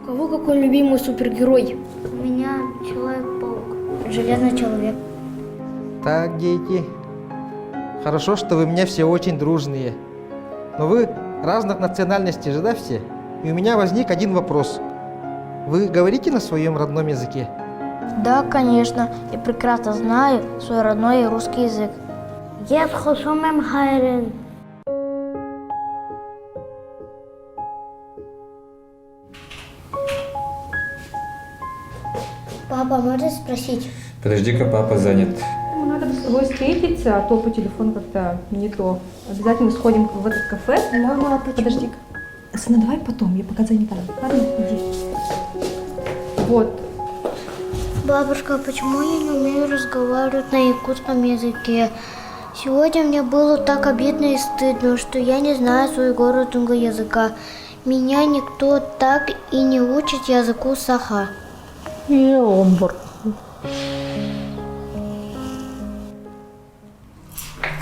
Кого какой любимый супергерой? У меня Человек-паук, Железный человек. Так, дети, хорошо, что вы у меня все очень дружные. Но вы разных национальностей же, да, все? И у меня возник один вопрос. Вы говорите на своем родном языке? Да, конечно. Я прекрасно знаю свой родной русский язык. Я хошумем хайрен. Папа, можно спросить? Подожди-ка, папа занят. Надо бы с тобой встретиться, а то по телефону как-то не то. Обязательно сходим в этот кафе. Мама, а почему? Подожди-ка. Сына, давай потом, я пока занята. Ладно, иди. Вот. Бабушка, а почему я не умею разговаривать на якутском языке? Сегодня мне было так обидно и стыдно, что я не знаю своего родного языка. Меня никто так и не учит языку саха.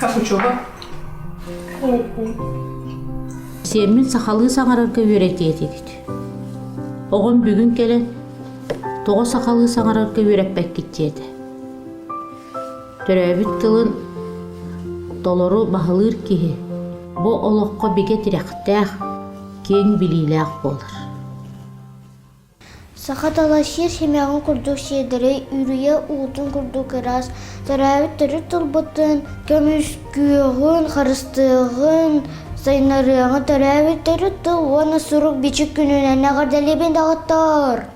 Как учеба? Сен мен сақалы саңарарга үйрететигит. Оғын бүгін келен тоғы сақалы саңарарга үйретпек кетеді. Төрәбіт тылын долору бағылыр кеге. Бо олыққа беге тиректәқ, кен білиләқ болыр. Саха талашир семягын курдук седірі, үрие уутун курдук раз. Тарабит түрі тұлбытын, көмішкүйігін, қарыстығын, сайнарығын тарабит түрі тұл, оны сұрук бичік күніне нағардалебен дағыттар.